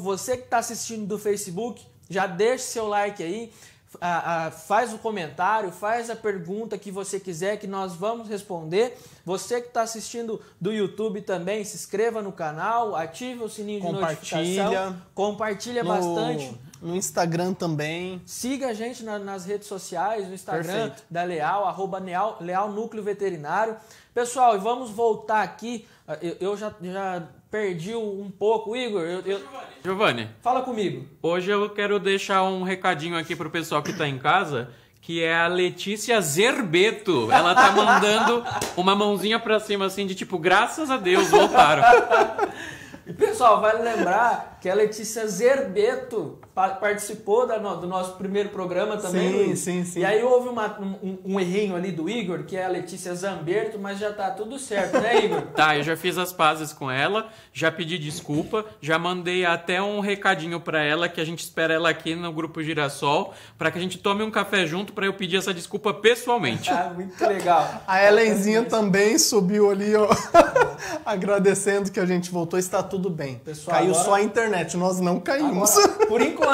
você que está assistindo do Facebook, já deixa seu like aí, faz o comentário, faz a pergunta que você quiser que nós vamos responder. Você que está assistindo do YouTube também, se inscreva no canal, ative o sininho de notificação, compartilha bastante. No Instagram também. Siga a gente nas redes sociais, no Instagram Perfeito. da Leal, @Leal Núcleo Veterinário. Pessoal, e vamos voltar aqui. Eu já perdi um pouco. Igor, Giovanni, fala comigo. hoje eu quero deixar um recadinho aqui pro pessoal que tá em casa, que é a Letícia Zerbeto. Ela tá mandando uma mãozinha pra cima, assim, de tipo, graças a Deus, voltaram. E pessoal, vale lembrar que a Letícia Zerbeto participou do nosso primeiro programa também, Luiz. Sim. E aí houve um errinho ali do Igor, que é a Letícia Zamberto, mas já tá tudo certo, né, Igor? Tá, eu já fiz as pazes com ela, já pedi desculpa, já mandei até um recadinho pra ela, que a gente espera ela aqui no Grupo Girassol, pra que a gente tome um café junto, pra eu pedir essa desculpa pessoalmente. Ah, muito legal. A Helenzinha também subiu ali, ó, agradecendo que a gente voltou. Está tudo bem. Pessoal, Caiu agora... só a internet, nós não caímos. Agora, por enquanto.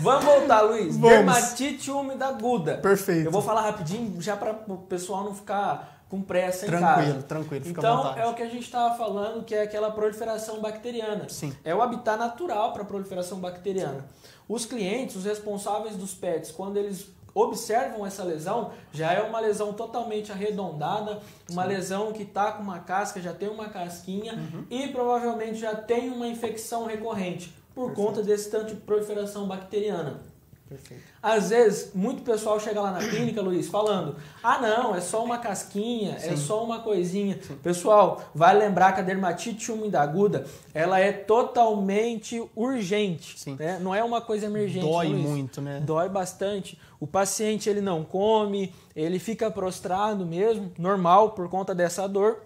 Vamos voltar, Luiz. Vamos. Dermatite úmida aguda. Perfeito. Eu vou falar rapidinho, já para o pessoal não ficar com pressa em casa. Tranquilo, fica à Então, vontade. é o que a gente estava falando, que é aquela proliferação bacteriana. Sim. É o habitat natural para a proliferação bacteriana. Os clientes, os responsáveis dos pets, quando eles observam essa lesão, já é uma lesão totalmente arredondada, uma lesão que está com uma casca, já tem uma casquinha e provavelmente já tem uma infecção recorrente por conta desse tanto de proliferação bacteriana. Perfeito. Às vezes, muito pessoal chega lá na clínica, Luiz, falando: ah, não, é só uma casquinha, é só uma coisinha. Pessoal, vale lembrar que a dermatite úmida aguda, ela é totalmente urgente. Sim. Né? Não é uma coisa emergente. Dói Luiz. muito, né? Dói bastante. O paciente, ele não come, ele fica prostrado mesmo, normal, por conta dessa dor.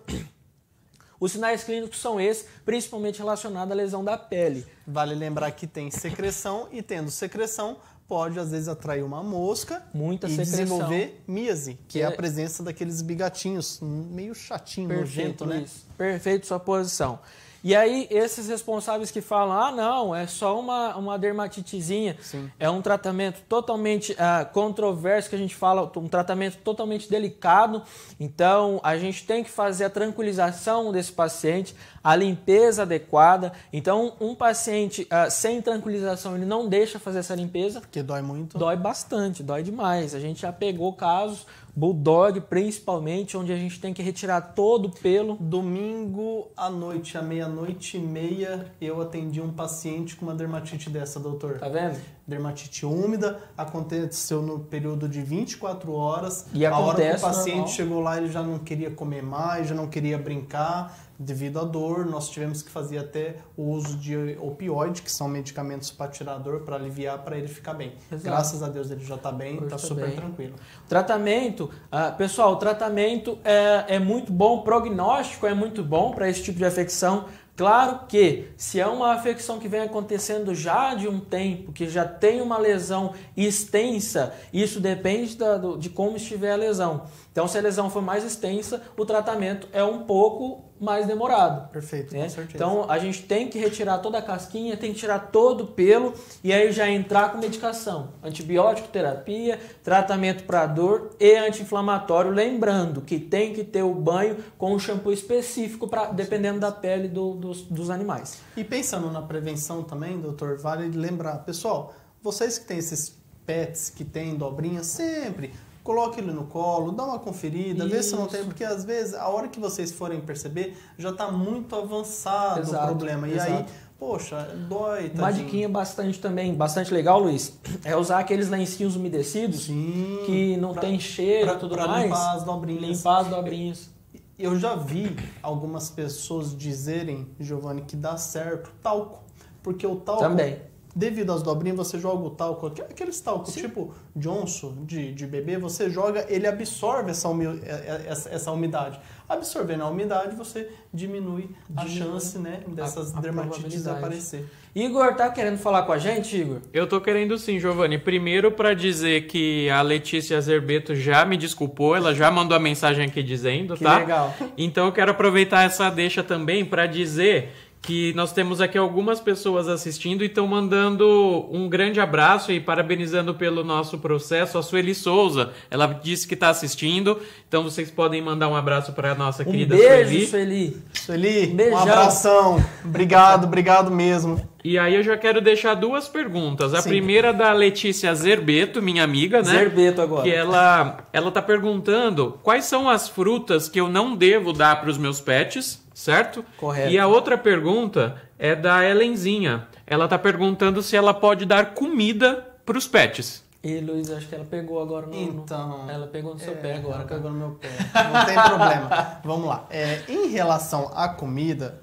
Os sinais clínicos são esses, principalmente relacionados à lesão da pele. Vale lembrar que tem secreção e tendo secreção pode às vezes atrair uma mosca Muita e secreção. desenvolver míase, que é a presença daqueles bigatinhos meio chatinho, nojento, né? Luiz. Perfeito sua posição. E aí, esses responsáveis que falam: ah, não, é só uma dermatitezinha. Sim. É um tratamento totalmente controverso, que a gente fala, um tratamento totalmente delicado. Então, a gente tem que fazer a tranquilização desse paciente, a limpeza adequada. Então, um paciente sem tranquilização, ele não deixa fazer essa limpeza. Porque dói muito. Dói bastante, dói demais. A gente já pegou casos, Bulldog principalmente, onde a gente tem que retirar todo o pelo. Domingo à noite, à 00:30, eu atendi um paciente com uma dermatite dessa, doutor. Tá vendo? Dermatite úmida, aconteceu no período de 24 horas. E a hora que o acontece paciente normal. chegou lá, ele já não queria comer mais, já não queria brincar devido à dor. Nós tivemos que fazer até o uso de opioide, que são medicamentos para tirar a dor, para aliviar, para ele ficar bem. Exato. Graças a Deus ele já está bem, Hoje está tá super bem. tranquilo. Tratamento, pessoal, o tratamento é muito bom, o prognóstico é muito bom para esse tipo de afecção. Claro que, se é uma afecção que vem acontecendo já de um tempo, que já tem uma lesão extensa, isso depende de como estiver a lesão. Então, se a lesão for mais extensa, o tratamento é um pouco mais demorado. Perfeito, Né? com certeza. Então, a gente tem que retirar toda a casquinha, tem que tirar todo o pelo e aí já entrar com medicação. Antibiótico, terapia, tratamento para dor e anti-inflamatório. Lembrando que tem que ter o banho com um shampoo específico, dependendo da pele dos animais. E pensando na prevenção também, doutor, vale lembrar, pessoal, vocês que têm esses pets que têm dobrinha, sempre coloque ele no colo, dá uma conferida, vê se não tem, porque às vezes a hora que vocês forem perceber já está muito avançado o problema. E aí, poxa, dói, tadinho. Uma diquinha bastante legal, Luiz, é usar aqueles lencinhos umedecidos. Sim, que não tem cheiro e tudo pra mais. limpar as dobrinhas. Limpar as dobrinhas. Eu já vi algumas pessoas dizerem, Giovanni, que dá certo talco, porque o talco... Também. Devido às dobrinhas, você joga o talco, aqueles talcos tipo Johnson, de bebê, você joga, ele absorve essa umidade. Absorvendo a umidade, você diminui a chance, né, dessas dermatites aparecer. Igor, tá querendo falar com a gente, Igor? Eu tô querendo sim, Giovanni. Primeiro para dizer que a Letícia Zerbeto já me desculpou, ela já mandou a mensagem aqui dizendo, Que tá? legal. Então eu quero aproveitar essa deixa também para dizer que nós temos aqui algumas pessoas assistindo e estão mandando um grande abraço e parabenizando pelo nosso processo. A Sueli Souza, ela disse que está assistindo, então vocês podem mandar um abraço para a nossa querida beijo, Sueli. Sueli, Beijão. um abração. Obrigado mesmo. E aí eu já quero deixar duas perguntas. A primeira da Letícia Zerbeto, minha amiga, né? Zerbeto agora. Que ela tá perguntando quais são as frutas que eu não devo dar para os meus pets, certo? Correto. E a outra pergunta é da Helenzinha. Ela tá perguntando se ela pode dar comida para os pets. E Luiz, acho que ela pegou agora no... Então, ela pegou no seu pé agora. Ela pegou no meu pé. Não tem problema. Vamos lá. Em relação à comida,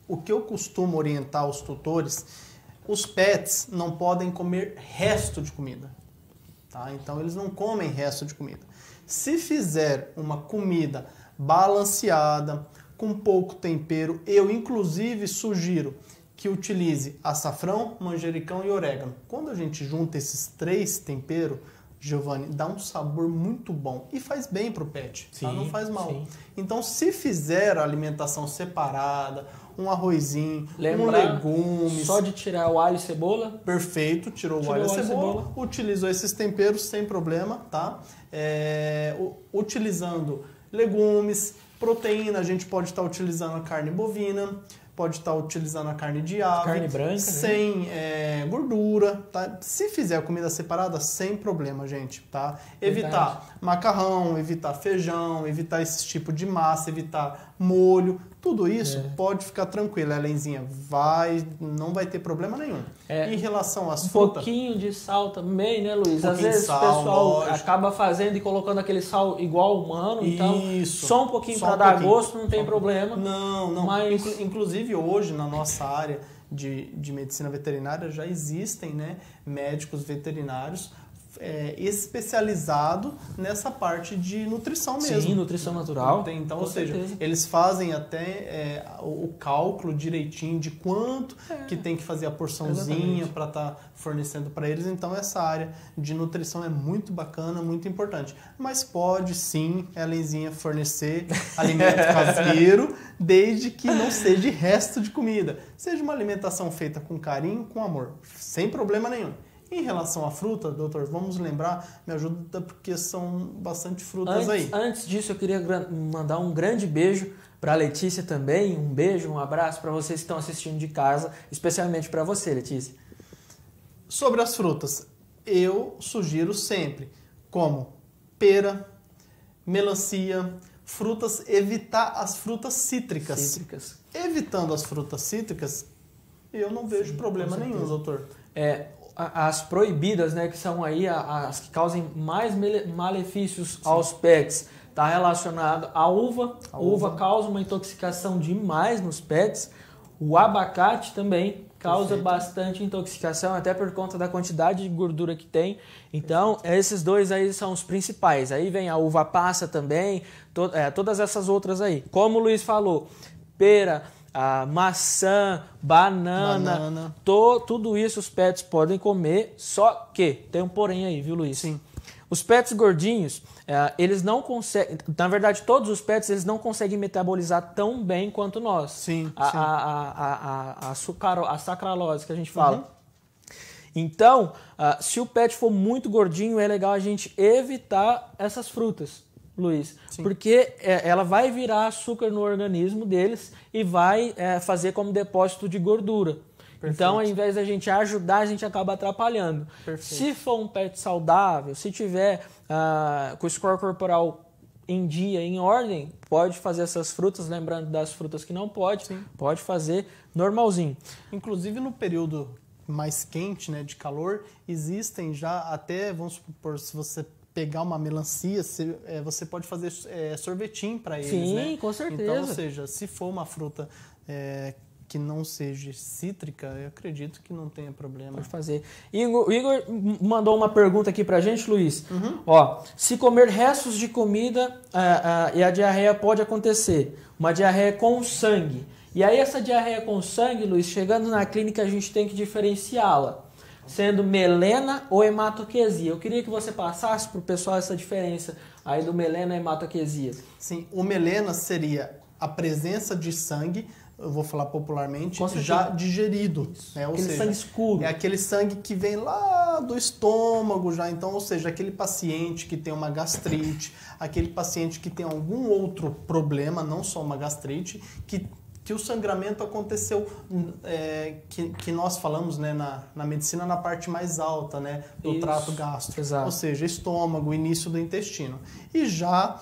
o que eu costumo orientar os tutores, os pets não podem comer resto de comida. Tá? Então, eles não comem resto de comida. Se fizer uma comida balanceada, com pouco tempero, eu inclusive sugiro que utilize açafrão, manjericão e orégano. Quando a gente junta esses 3 temperos, Giovanni, dá um sabor muito bom e faz bem para o pet, Sim, tá? Não faz mal. sim. Então, se fizer a alimentação separada, um arrozinho, um Lembrar legumes... só de tirar o alho e cebola. Perfeito, tirou o alho e cebola, utilizou esses temperos sem problema, tá? Utilizando legumes, proteína, a gente pode estar utilizando a carne bovina, pode estar utilizando a carne de ave, Carne branca, sem gordura, tá? Se fizer a comida separada, sem problema, gente, tá? Evitar macarrão, evitar feijão, evitar esse tipo de massa, evitar molho, tudo isso pode ficar tranquilo, Helenzinha, não vai ter problema nenhum. Em relação às frutas... pouquinho de sal também, né, Luiz? Às pouquinho vezes de sal, o pessoal lógico. acaba fazendo e colocando aquele sal igual humano, então Isso. só um pouquinho Só para um dar pouquinho. gosto, não tem problema. Não. Mas... Inclusive hoje na nossa área de medicina veterinária já existem, né, médicos veterinários especializados nessa parte de nutrição mesmo. Sim, nutrição natural. Então, com ou seja, certeza. eles fazem até o cálculo direitinho de quanto que tem que fazer a porçãozinha para estar fornecendo para eles. Então, essa área de nutrição é muito bacana, muito importante. Mas pode sim, Helenzinha, fornecer alimento caseiro, desde que não seja de resto de comida. Seja uma alimentação feita com carinho, com amor, sem problema nenhum. Em relação à fruta, doutor, vamos lembrar, me ajuda porque são bastante frutas aí. Antes disso, eu queria mandar um grande beijo para a Letícia também. Um beijo, um abraço para vocês que estão assistindo de casa, especialmente para você, Letícia. Sobre as frutas, eu sugiro sempre, como pera, melancia, frutas, evitar as frutas cítricas. Evitando as frutas cítricas, eu não vejo problema nenhum, doutor. As proibidas, né, que são aí as que causem mais malefícios aos pets, está relacionado à uva. A uva causa uma intoxicação demais nos pets. O abacate também causa bastante intoxicação, até por conta da quantidade de gordura que tem. Então, esses dois aí são os principais. Aí vem a uva passa também, todas essas outras aí. Como o Luiz falou, pera, maçã, banana. Tudo isso os pets podem comer, só que tem um porém aí, viu, Luiz? Sim. Os pets gordinhos, eles não conseguem, na verdade todos os pets, eles não conseguem metabolizar tão bem quanto nós. Sim. A sacarose que a gente fala. Então, se o pet for muito gordinho, é legal a gente evitar essas frutas, Luiz, porque ela vai virar açúcar no organismo deles e vai fazer como depósito de gordura. Perfeito. Então, ao invés da gente ajudar, a gente acaba atrapalhando. Perfeito. Se for um pet saudável, se tiver com o score corporal em dia, em ordem, pode fazer essas frutas, lembrando das frutas que não pode, pode fazer normalzinho. Inclusive no período mais quente, né, de calor, existem já até, vamos supor, se você pegar uma melancia, você pode fazer sorvetinho para eles, né? Sim, com certeza. Então, ou seja, se for uma fruta que não seja cítrica, eu acredito que não tenha problema. Pode fazer. O Igor mandou uma pergunta aqui pra gente, Luiz. Ó, se comer restos de comida e a diarreia pode acontecer, uma diarreia com sangue. E aí essa diarreia com sangue, Luiz, chegando na clínica a gente tem que diferenciá-la, sendo melena ou hematoquesia. Eu queria que você passasse para o pessoal essa diferença aí do melena e hematoquesia. Sim, o melena seria a presença de sangue eu vou falar popularmente, Com certeza. já digerido. Né? Ou Aquele seja, sangue escuro. é aquele sangue que vem lá do estômago já. Então, ou seja, aquele paciente que tem uma gastrite, aquele paciente que tem algum outro problema, não só uma gastrite, que o sangramento aconteceu, que nós falamos, né, na medicina, na parte mais alta, né, do trato gástrico. Exato. Ou seja, estômago, início do intestino. E já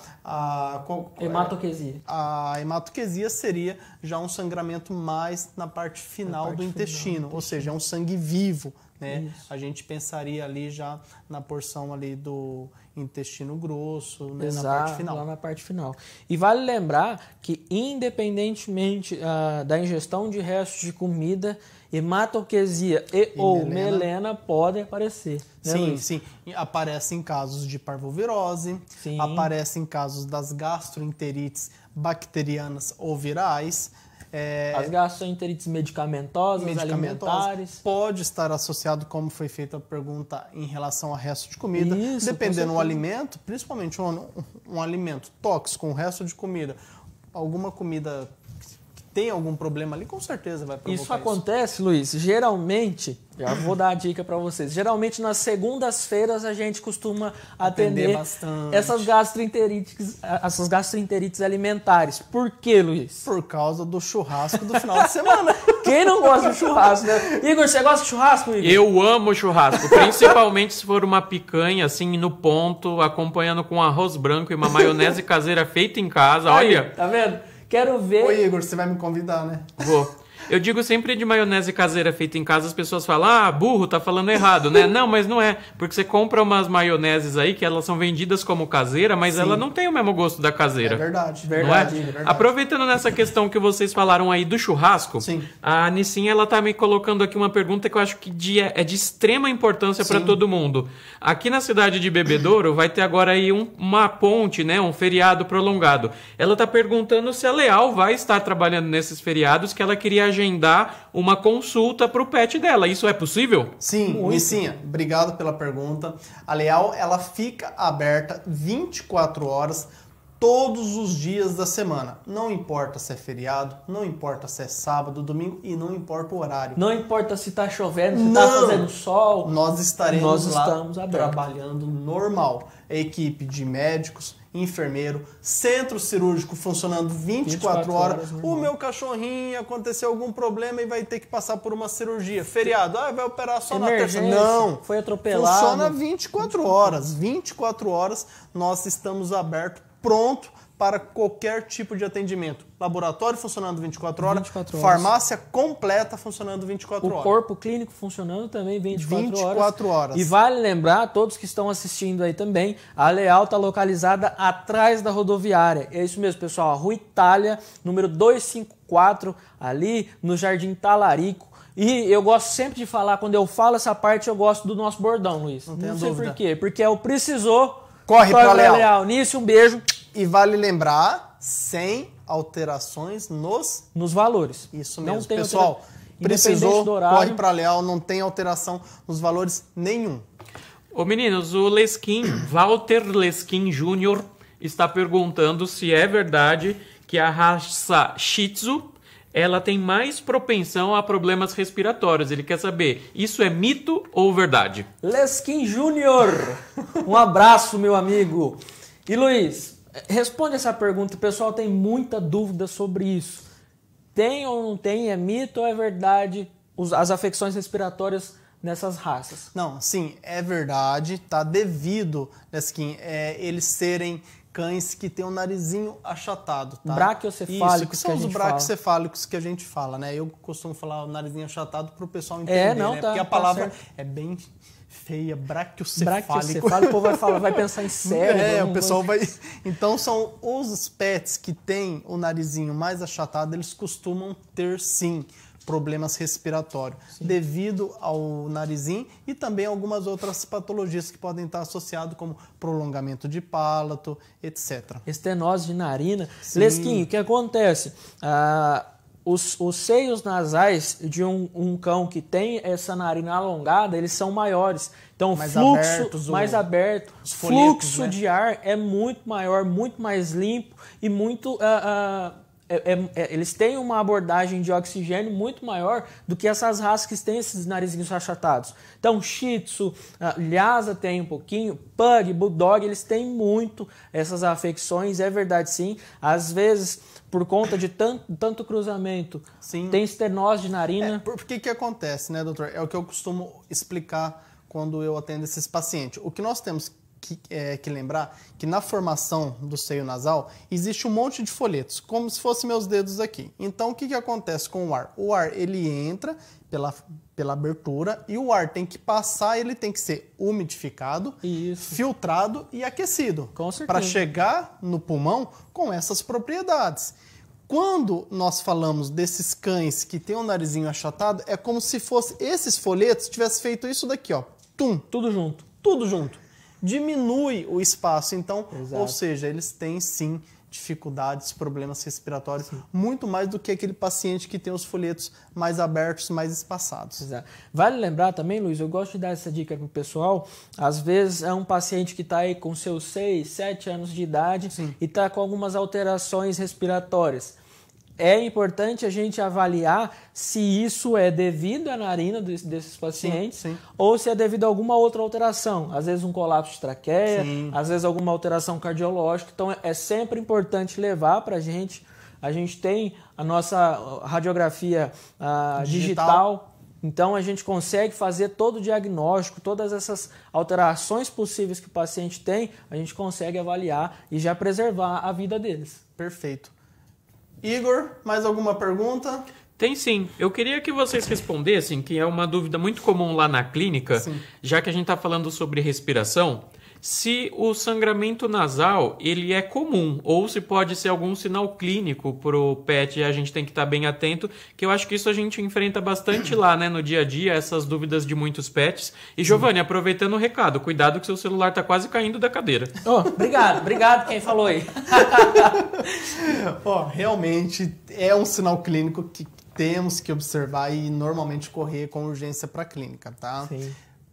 Hematoquesia. a hematoquesia seria já um sangramento mais na parte final do intestino, ou seja, é um sangue vivo, né? Isso. A gente pensaria ali já na porção ali do intestino grosso, né? Exato, Na parte final. lá na parte final. E vale lembrar que, independentemente da ingestão de restos de comida, hematoquesia ou melena podem aparecer. Né, Sim, Luiz? sim. Aparece em casos de parvovirose, Sim. aparece em casos das gastroenterites bacterianas ou virais. As gastroenterites medicamentosas, alimentares. Pode estar associado, como foi feita a pergunta, em relação a resto de comida. Isso, dependendo com do certeza. alimento, principalmente um alimento tóxico, um resto de comida, alguma comida que tem algum problema ali, com certeza vai provocar Isso acontece, Luiz, geralmente, já vou dar a dica para vocês, geralmente nas segundas-feiras a gente costuma atender bastante. essas gastroenterites alimentares. Por quê, Luiz? Por causa do churrasco do final de semana. Quem não gosta de churrasco, né? Igor, você gosta de churrasco, Igor? Eu amo churrasco, principalmente se for uma picanha, assim, no ponto, acompanhando com arroz branco e uma maionese caseira feita em casa. Aí, Olha, tá vendo? Quero ver. Ô Igor, você vai me convidar, né? vou. Eu digo sempre de maionese caseira feita em casa, as pessoas falam, ah, burro, tá falando errado, né? Não, mas não é. Porque você compra umas maioneses aí que elas são vendidas como caseira, mas ela não tem o mesmo gosto da caseira. É verdade. Não é? Verdade. Aproveitando nessa questão que vocês falaram aí do churrasco, Sim. a Nissinha ela tá me colocando aqui uma pergunta que eu acho que é de extrema importância para todo mundo. Aqui na cidade de Bebedouro vai ter agora aí uma ponte, né, um feriado prolongado. Ela tá perguntando se a Leal vai estar trabalhando nesses feriados, que ela queria agendar uma consulta para o pet dela. Isso é possível? Sim, Nissinha, obrigado pela pergunta. A Leal, ela fica aberta 24 horas todos os dias da semana. Não importa se é feriado, não importa se é sábado, domingo e não importa o horário. Não importa se tá chovendo, se tá fazendo sol. Nós estaremos lá estamos abertos. trabalhando normal. Equipe de médicos, enfermeiro, centro cirúrgico funcionando 24 horas. O meu cachorrinho aconteceu algum problema e vai ter que passar por uma cirurgia. Feriado, vai operar só na terça. Emergência, Não, foi atropelado. funciona 24 horas. 24 horas nós estamos abertos, pronto para qualquer tipo de atendimento. Laboratório funcionando 24 horas, 24 horas. farmácia completa funcionando 24 O horas. corpo clínico funcionando também 24 horas. E vale lembrar, todos que estão assistindo aí também, a Leal está localizada atrás da rodoviária. É isso mesmo, pessoal. A Rua Itália, número 254, ali no Jardim Talarico. E eu gosto sempre de falar, quando eu falo essa parte, eu gosto do nosso bordão, Luiz. Não tenho sei dúvida. por quê. Porque é o precisou, Corre pra Leal. Nisso, um beijo E vale lembrar, sem alterações nos valores. Isso Não mesmo. tem Pessoal, independente precisou, do horário. corre para Leal, não tem alteração nos valores nenhum. Ô meninos, o Leskin, Walter Leskin Jr. está perguntando se é verdade que a raça Shih Tzu ela tem mais propensão a problemas respiratórios. Ele quer saber, isso é mito ou verdade? Leskin Júnior, um abraço, meu amigo. E Luiz, responde essa pergunta, o pessoal tem muita dúvida sobre isso. Tem ou não tem, é mito ou é verdade as afecções respiratórias nessas raças? Não, sim, é verdade, tá? Devido, Leskin, eles serem cães que têm um narizinho achatado, tá? Braquiocefálicos. Isso, que são que a os gente braquiocefálicos que a gente fala, né? Eu costumo falar o narizinho achatado para o pessoal entender, não, né? tá, Porque a tá palavra certo. é bem feia, Fala. braquiocefálico. O povo vai pensar em cérebro. O pessoal vai... Então, são os pets que têm o narizinho mais achatado, eles costumam ter, sim, problemas respiratórios, devido ao narizinho e também algumas outras patologias que podem estar associadas, como prolongamento de palato, etc. Estenose de narina. Sim. Lesquinho, o que acontece? Os seios nasais de um cão que tem essa narina alongada, eles são maiores. Então, Mais fluxo abertos, mais aberto, os folhetos, fluxo né? de ar é muito maior, muito mais limpo e muito eles têm uma abordagem de oxigênio muito maior do que essas raças que têm esses narizinhos achatados. Então, Shih Tzu, Lhasa tem um pouquinho, Pug, Bulldog, eles têm muito essas afecções, é verdade sim. Às vezes, por conta de tanto cruzamento, Sim. tem estenose de narina. Por que acontece, né, doutor? É o que eu costumo explicar quando eu atendo esses pacientes. O que nós temos que lembrar que na formação do seio nasal existe um monte de folhetos, como se fossem meus dedos aqui. Então, o que acontece com o ar? O ar, ele entra pela abertura e o ar tem que passar, ele tem que ser umidificado, Isso. filtrado e aquecido. Com certeza. Para chegar no pulmão com essas propriedades. Quando nós falamos desses cães que têm o narizinho achatado, é como se fosse esses folhetos tivessem feito isso daqui, ó. Tum, Tudo junto. tudo junto. Diminui o espaço, então, Exato. ou seja, eles têm sim dificuldades, problemas respiratórios, muito mais do que aquele paciente que tem os folhetos mais abertos, mais espaçados. Exato. Vale lembrar também, Luiz, eu gosto de dar essa dica para o pessoal, às vezes é um paciente que está aí com seus 6, 7 anos de idade Sim. e está com algumas alterações respiratórias. É importante a gente avaliar se isso é devido à narina desses pacientes Sim. ou se é devido a alguma outra alteração. Às vezes um colapso de traqueia, Sim. às vezes alguma alteração cardiológica. Então é sempre importante levar para a gente. A gente tem a nossa radiografia digital. Então a gente consegue fazer todo o diagnóstico, todas essas alterações possíveis que o paciente tem, a gente consegue avaliar e já preservar a vida deles. Perfeito. Igor, mais alguma pergunta? Tem sim. Eu queria que vocês respondessem, que é uma dúvida muito comum lá na clínica, Sim. já que a gente está falando sobre respiração, se o sangramento nasal ele é comum ou se pode ser algum sinal clínico para o pet e a gente tem que estar bem atento, que eu acho que isso a gente enfrenta bastante lá, né, no dia a dia, essas dúvidas de muitos pets. E Giovanni, aproveitando o recado, cuidado que seu celular está quase caindo da cadeira. Oh, obrigado quem falou aí. Realmente é um sinal clínico que temos que observar e normalmente correr com urgência para a clínica, tá? Sim.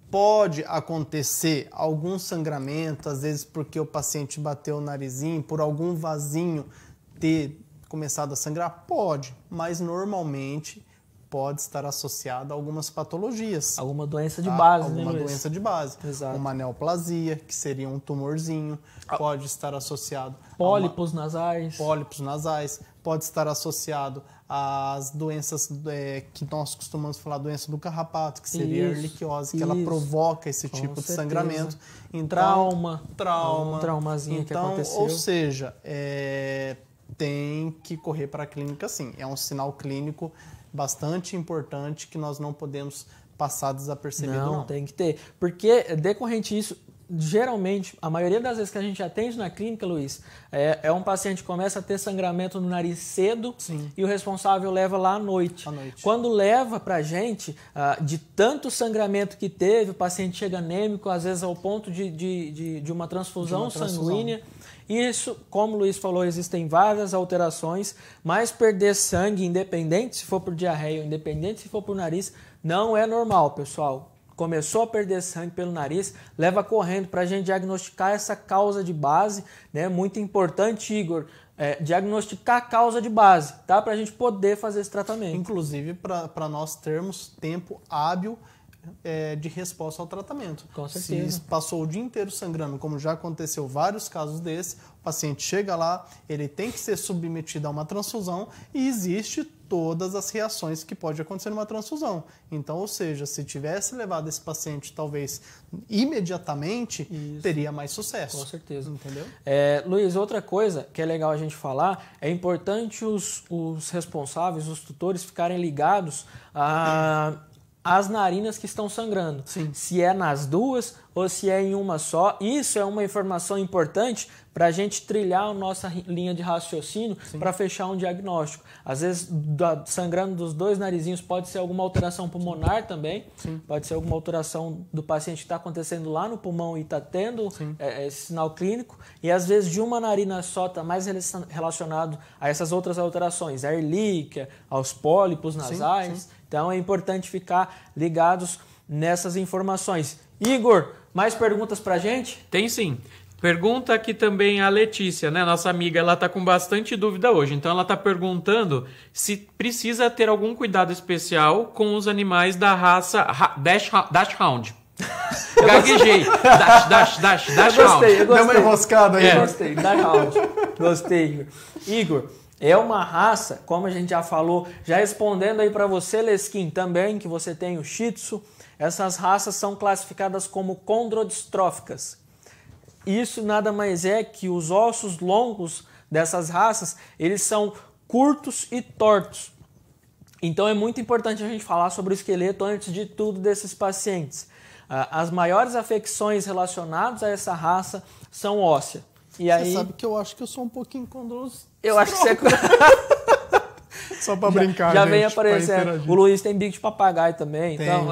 Pode acontecer algum sangramento, às vezes porque o paciente bateu o narizinho, por algum vasinho ter começado a sangrar? Pode, mas normalmente pode estar associado a algumas patologias. Alguma doença de tá? base, Alguma né, Luiz? doença de base. Exato. Uma neoplasia, que seria um tumorzinho, pode estar associado Pólipos nasais. pólipos nasais, pode estar associado às doenças que nós costumamos falar, doença do carrapato, que seria a erliquiose, que ela provoca esse Com tipo de certeza. sangramento. Então, trauma. Um traumazinho que Então, aconteceu. ou seja, tem que correr para a clínica sim. É um sinal clínico bastante importante que nós não podemos passar desapercebido. Não, tem que ter. Porque decorrente disso, geralmente, a maioria das vezes que a gente atende na clínica, Luiz, é um paciente que começa a ter sangramento no nariz cedo. Sim. E o responsável leva lá à noite. Quando leva pra gente, de tanto sangramento que teve, o paciente chega anêmico, às vezes ao ponto de uma transfusão sanguínea. Isso, como o Luiz falou, existem várias alterações, mas perder sangue, independente se for por diarreia ou independente se for por nariz, não é normal, pessoal. Começou a perder sangue pelo nariz, leva correndo para a gente diagnosticar essa causa de base, né? Muito importante, Igor, diagnosticar a causa de base, tá? Para a gente poder fazer esse tratamento. Inclusive para nós termos tempo hábil de resposta ao tratamento. Com certeza. Se passou o dia inteiro sangrando, como já aconteceu vários casos desses, o paciente chega lá, ele tem que ser submetido a uma transfusão e existe todas as reações que pode acontecer numa transfusão. Então, ou seja, se tivesse levado esse paciente talvez imediatamente, teria mais sucesso. Com certeza. Entendeu? Luiz, outra coisa que é legal a gente falar, é importante os responsáveis, os tutores ficarem ligados às narinas que estão sangrando. Sim. Se é nas duas ou se é em uma só. Isso é uma informação importante para a gente trilhar a nossa linha de raciocínio para fechar um diagnóstico. Às vezes, sangrando dos dois narizinhos pode ser alguma alteração pulmonar também. Sim. Pode ser alguma alteração do paciente que está acontecendo lá no pulmão e está tendo esse sinal clínico. E às vezes de uma narina só está mais relacionado a essas outras alterações, a erlíquia, aos pólipos nasais. Sim. Então é importante ficar ligados nessas informações. Igor, mais perguntas pra gente? Tem sim. Pergunta aqui também a Letícia, né? Nossa amiga, ela tá com bastante dúvida hoje. Então ela tá perguntando se precisa ter algum cuidado especial com os animais da raça Dachshund. Gaguejei. Eu gostei. Deu uma enroscada aí. Eu gostei. Dachshund. Gostei, Igor. É uma raça, como a gente já falou, já respondendo aí para você, Leskin, também, que você tem o Shih Tzu. Essas raças são classificadas como condrodistróficas. Isso nada mais é que os ossos longos dessas raças, eles são curtos e tortos. Então é muito importante a gente falar sobre o esqueleto antes de tudo desses pacientes. As maiores afecções relacionadas a essa raça são ósseas. E aí, você sabe que eu acho que eu sou um pouquinho condrodistrófico. eu acho que você... Só pra brincar, já gente, vem aparecendo. O Luiz tem bico de papagaio também, tem, então...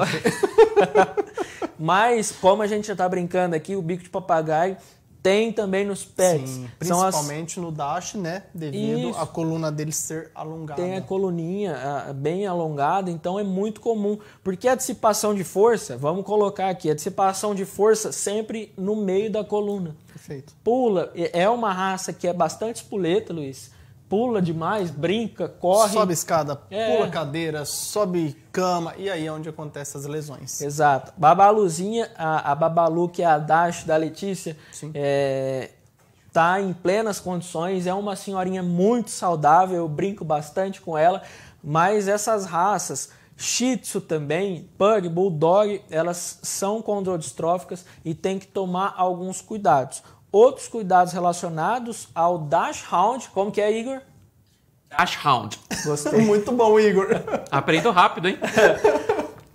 Mas, como a gente já está brincando aqui, o bico de papagaio tem também nos pets. Sim, principalmente no Dash, né? Devido à coluna dele ser alongada. Tem a coluninha bem alongada, então é muito comum. Porque a dissipação de força, vamos colocar aqui, a dissipação de força sempre no meio da coluna. Perfeito. Pula, é uma raça que é bastante espoleta, Luiz. Pula demais, brinca, corre. Sobe escada, pula cadeira, sobe cama, e aí é onde acontecem as lesões. Exato. Babaluzinha, a Babalu, que é a Dash da Letícia, tá em plenas condições, é uma senhorinha muito saudável, eu brinco bastante com ela, mas essas raças, Shih Tzu também, Pug, Bulldog, elas são condrodistróficas e tem que tomar alguns cuidados. Outros cuidados relacionados ao Dachshund, como que é, Igor? Dachshund. Gostei. Muito bom, Igor. Aprendo rápido, hein?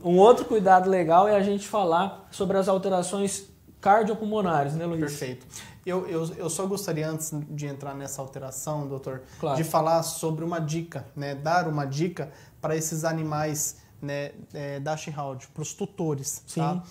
Um outro cuidado legal é a gente falar sobre as alterações cardiopulmonares, né, Luiz? Perfeito. Eu só gostaria, antes de entrar nessa alteração, doutor, claro, de falar sobre uma dica, né? Dar uma dica para esses animais, né, Dachshund, para os tutores. Sim. Tá?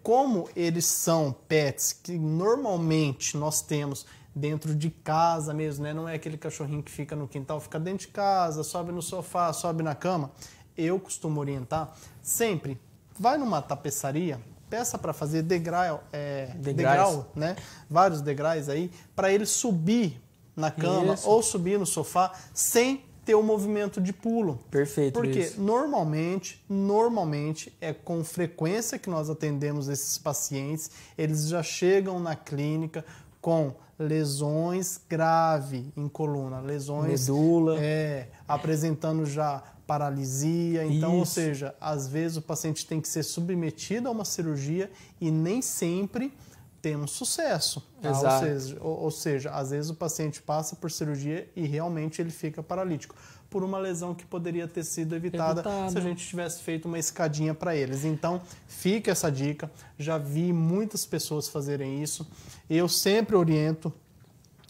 Como eles são pets que normalmente nós temos dentro de casa mesmo, né? Não é aquele cachorrinho que fica no quintal, fica dentro de casa, sobe no sofá, sobe na cama. Eu costumo orientar sempre, vai numa tapeçaria, peça para fazer degrau, né? Vários degraus aí, para ele subir na cama ou subir no sofá sem ter o movimento de pulo. Perfeito. Porque isso. normalmente é com frequência que nós atendemos esses pacientes, eles já chegam na clínica com lesões graves em coluna, lesões medula, apresentando já paralisia. Então, ou seja, às vezes o paciente tem que ser submetido a uma cirurgia e nem sempre temos sucesso. Tá? Ou seja, às vezes o paciente passa por cirurgia e realmente ele fica paralítico por uma lesão que poderia ter sido evitada se a gente tivesse feito uma escadinha para eles. Então, fica essa dica. Já vi muitas pessoas fazerem isso. Eu sempre oriento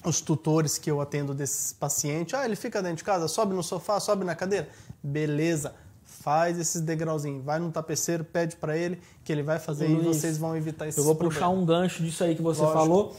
os tutores que eu atendo desses pacientes. Ele fica dentro de casa, sobe no sofá, sobe na cadeira. Beleza. Faz esses degrauzinhos, vai no tapeceiro, pede para ele que ele vai fazer e vocês vão evitar esses problemas. Eu vou puxar um gancho disso aí que você falou.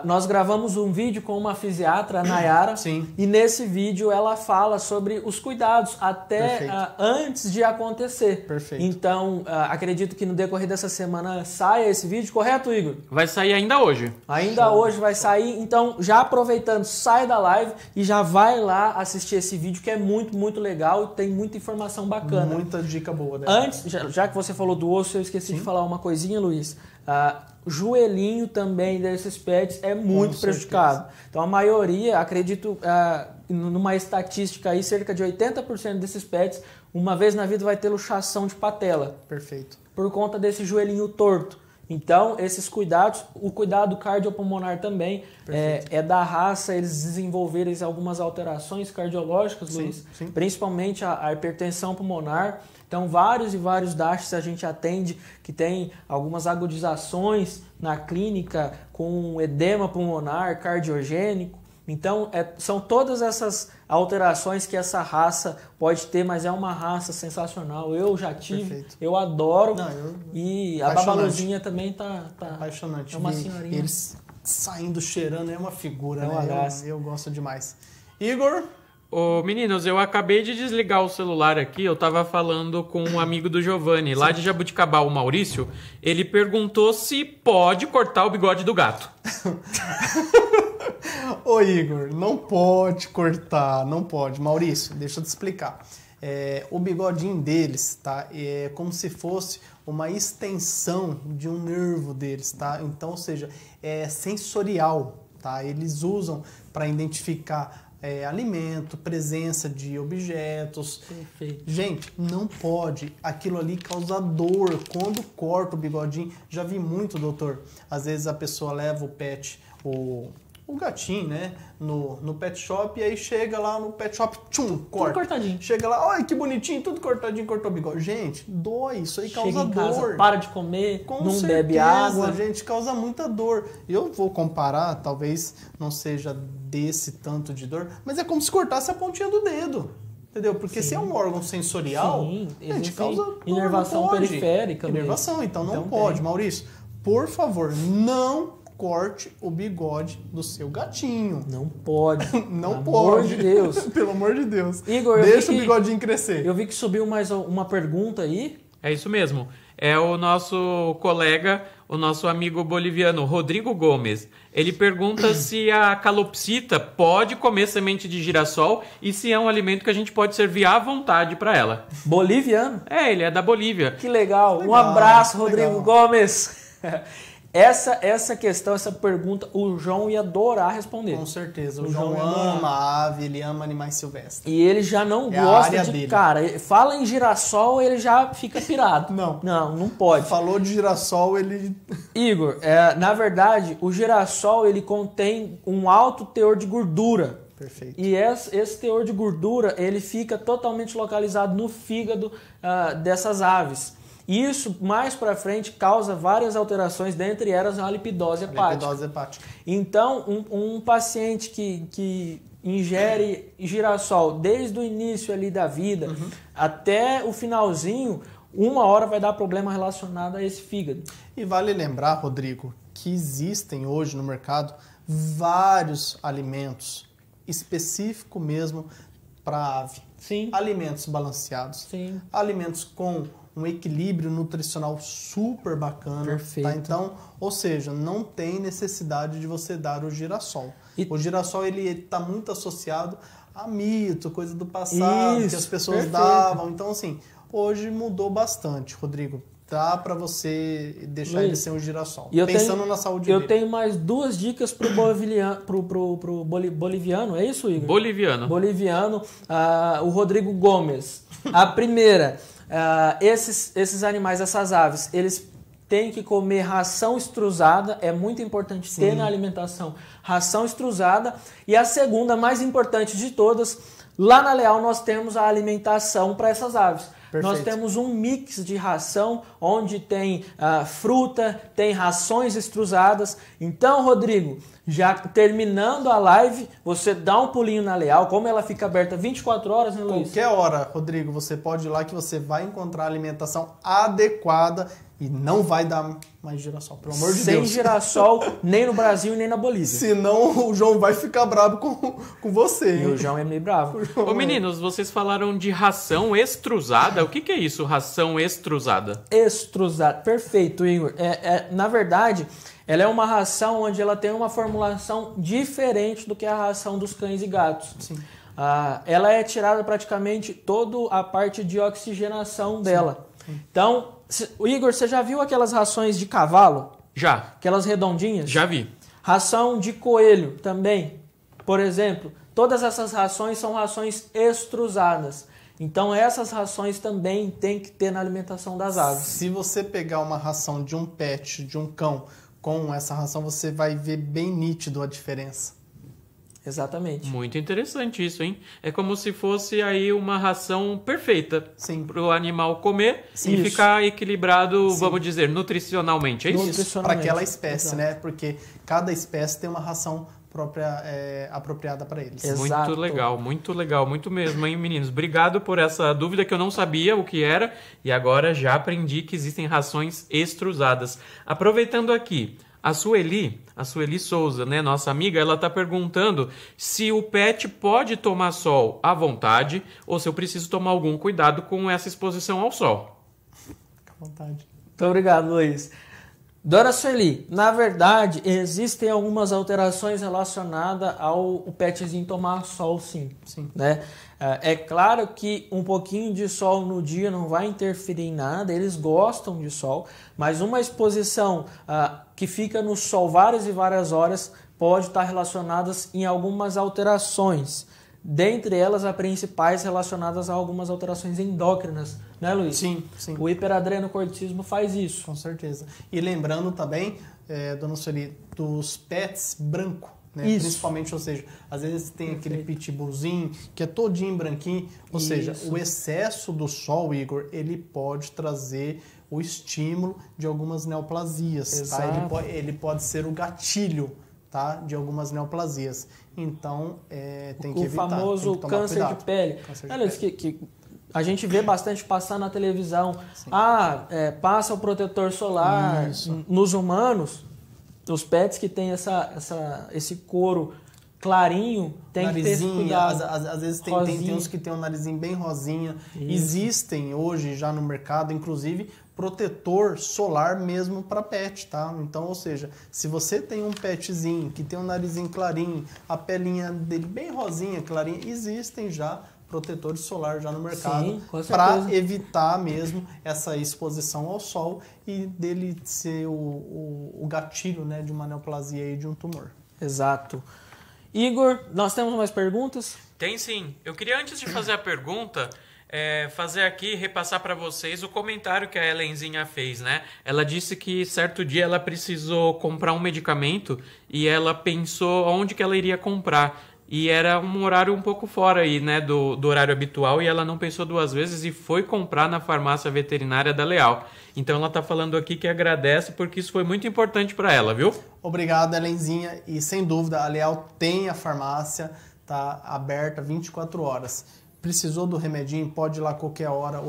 Nós gravamos um vídeo com uma fisiatra, a Nayara, e nesse vídeo ela fala sobre os cuidados até antes de acontecer. Perfeito. Então, acredito que no decorrer dessa semana saia esse vídeo, correto, Igor? Vai sair ainda hoje. Ainda hoje vai sair, então já aproveitando, sai da live e já vai lá assistir esse vídeo que é muito, muito legal e tem muita informação bacana. Muita dica boa dela. Antes, já que você falou do osso, eu esqueci de falar uma coisinha, Luiz. Joelhinho também desses pets é muito prejudicado. Então a maioria, acredito, numa estatística aí, cerca de 80% desses pets, uma vez na vida vai ter luxação de patela. Perfeito. Por conta desse joelhinho torto. Então, esses cuidados, o cuidado cardiopulmonar também é da raça, eles desenvolverem algumas alterações cardiológicas, Luiz, principalmente a hipertensão pulmonar. Então, vários e vários Dachs a gente atende que tem algumas agudizações na clínica com edema pulmonar, cardiogênico. Então, são todas essas alterações que essa raça pode ter, mas é uma raça sensacional. Eu já tive, eu adoro. E a Babaluzinha também tá apaixonante. É uma senhorinha. Eles saindo cheirando, é uma figura, uma graça. Eu gosto demais. Igor? Ô, meninos, eu acabei de desligar o celular aqui, eu tava falando com um amigo do Giovanni, lá de Jabuticabal, o Maurício. Ele perguntou se pode cortar o bigode do gato. Ô Igor, não pode cortar, não pode. Maurício, deixa eu te explicar. O bigodinho deles, tá? É como se fosse uma extensão de um nervo deles, tá? Então, ou seja, é sensorial, tá? Eles usam para identificar alimento, presença de objetos. Perfeito. Gente, não pode. Aquilo ali causa dor quando corta o bigodinho. Já vi muito, doutor. Às vezes a pessoa leva o pet, o gatinho, né, no pet shop, e aí chega lá no pet shop, tchum, corta. Tudo cortadinho. Chega lá, olha que bonitinho, tudo cortadinho, cortou o bigode. Gente, dói, isso aí causa Chega em casa, dor. para de comer, Com não certeza, bebe água. gente, causa muita dor. Eu vou comparar, talvez não seja desse tanto de dor, mas é como se cortasse a pontinha do dedo. Entendeu? Porque se é um órgão sensorial, Sim, gente, existe causa dor, inervação não pode. periférica mesmo. Inervação, então não Então pode. tem. Maurício, por favor, não corte o bigode do seu gatinho. Não pode. Não Pelo pode. amor de Deus. Pelo amor de Deus. Igor, deixa o bigodinho crescer. Eu vi que subiu mais uma pergunta aí. É isso mesmo. É o nosso colega, o nosso amigo boliviano, Rodrigo Gomes. Ele pergunta se a calopsita pode comer semente de girassol e se é um alimento que a gente pode servir à vontade para ela. Boliviano. Ele é da Bolívia. Que legal. Um Legal, abraço, legal. Rodrigo Gomes. Essa questão, essa pergunta, o João ia adorar responder. Com certeza. O O João João ia adorar. ama ave, ele ama animais silvestres. E ele já não É a gosta área de... dele. Cara, fala em girassol, ele já fica pirado. Não. Não pode. Falou de girassol, ele... Igor, na verdade, o girassol ele contém um alto teor de gordura. Perfeito. E esse teor de gordura ele fica totalmente localizado no fígado dessas aves. Isso, mais para frente, causa várias alterações, dentre elas a lipidose hepática. Lipidose hepática. Então, um paciente que ingere girassol desde o início ali da vida até o finalzinho, uma hora vai dar problema relacionado a esse fígado. E vale lembrar, Rodrigo, que existem hoje no mercado vários alimentos específicos mesmo para ave. Sim. Alimentos balanceados. Sim. Alimentos com um equilíbrio nutricional super bacana. Perfeito. Tá? Então, ou seja, não tem necessidade de você dar o girassol. O girassol ele está muito associado a mito, coisa do passado, Isso, que as pessoas perfeito. davam. Então, assim, hoje mudou bastante, Rodrigo. Dá para você deixar ele ser um girassol. E eu Pensando tenho- na saúde Eu dele. tenho mais 2 dicas pro boliviano, é isso, Igor? Boliviano. Boliviano, o Rodrigo Gomes. A primeira, esses animais, essas aves, eles têm que comer ração extrusada, é muito importante ter na alimentação ração extrusada. E a segunda, mais importante de todas, lá na Leal nós temos a alimentação para essas aves. Perfeito. Nós temos um mix de ração, onde tem fruta, tem rações extrusadas. Então, Rodrigo, já terminando a live, você dá um pulinho na Leal, como ela fica aberta 24 horas, né, Luiz? Qualquer hora, Rodrigo, você pode ir lá que você vai encontrar a alimentação adequada e não vai dar mais girassol, pelo amor de Sem Deus. girassol, nem no Brasil e nem na Bolívia. Senão o João vai ficar bravo com você. E hein? o João é meio bravo. Ô meninos, vocês falaram de ração extrusada. O que é isso, ração extrusada? Extrusado, perfeito, Igor. Na verdade, ela é uma ração onde ela tem uma formulação diferente do que a ração dos cães e gatos. Sim. Ela é tirada praticamente toda a parte de oxigenação dela. Então, Igor, você já viu aquelas rações de cavalo? Já, Aquelas redondinhas? já vi. Ração de coelho também, por exemplo. Todas essas rações são rações extrusadas. Então essas rações também tem que ter na alimentação das aves. Se você pegar uma ração de um pet, de um cão, com essa ração, você vai ver bem nítido a diferença. Exatamente. Muito interessante isso, hein? É como se fosse aí uma ração perfeita Sim. para o animal comer e Isso. ficar equilibrado, vamos dizer, nutricionalmente, é isso? Para Nutricionalmente. aquela espécie, Exato. né? Porque cada espécie tem uma ração própria, apropriada para eles. Exato. Muito legal, muito mesmo, hein, meninos? Obrigado por essa dúvida que eu não sabia o que era e agora já aprendi que existem rações extrusadas. Aproveitando aqui, A Sueli Souza, né, nossa amiga, ela está perguntando se o pet pode tomar sol à vontade ou se eu preciso tomar algum cuidado com essa exposição ao sol. Fica à vontade. Muito obrigado, Luiz. Dona Sueli, na verdade, existem algumas alterações relacionadas ao petzinho tomar sol, sim. Né? É claro que um pouquinho de sol no dia não vai interferir em nada, eles gostam de sol, mas uma exposição que fica no sol várias e várias horas pode estar relacionada em algumas alterações. Dentre elas, as principais relacionadas a algumas alterações endócrinas, né, Luiz? Sim. O hiperadrenocorticismo faz isso. Com certeza. E lembrando também, dona Sueli, dos pets branco, né? Isso. Principalmente, ou seja, às vezes tem aquele pitbullzinho que é todinho branquinho, ou seja, o excesso do sol, Igor, ele pode trazer o estímulo de algumas neoplasias, tá? Ele pode ser o gatilho, tá, de algumas neoplasias. Então, tem que evitar. O famoso câncer de pele. Olha, que a gente vê bastante passar na televisão. Sim. Passa o protetor solar. Isso. Nos humanos, os pets que tem esse couro clarinho, tem que ter esse cuidado. Às vezes tem uns que tem um narizinho bem rosinha. Isso. Existem hoje já no mercado, inclusive, protetor solar mesmo para pet, tá? Então, ou seja, se você tem um petzinho que tem um narizinho clarinho, a pelinha dele bem rosinha, clarinha, existem já protetores solar já no mercado para evitar mesmo essa exposição ao sol e dele ser o gatilho, né, de uma neoplasia e de um tumor. Exato. Igor, nós temos mais perguntas? Tem sim. Eu queria, antes de fazer a pergunta, fazer aqui, repassar para vocês o comentário que a Helenzinha fez, né? Ela disse que certo dia ela precisou comprar um medicamento e ela pensou onde que ela iria comprar. E era um horário um pouco fora aí, né, do horário habitual, e ela não pensou duas vezes e foi comprar na farmácia veterinária da Leal. Então ela está falando aqui que agradece porque isso foi muito importante para ela, viu? Obrigado, Helenzinha. E sem dúvida, a Leal tem a farmácia, tá aberta 24 horas. Precisou do remedinho, pode ir lá a qualquer hora.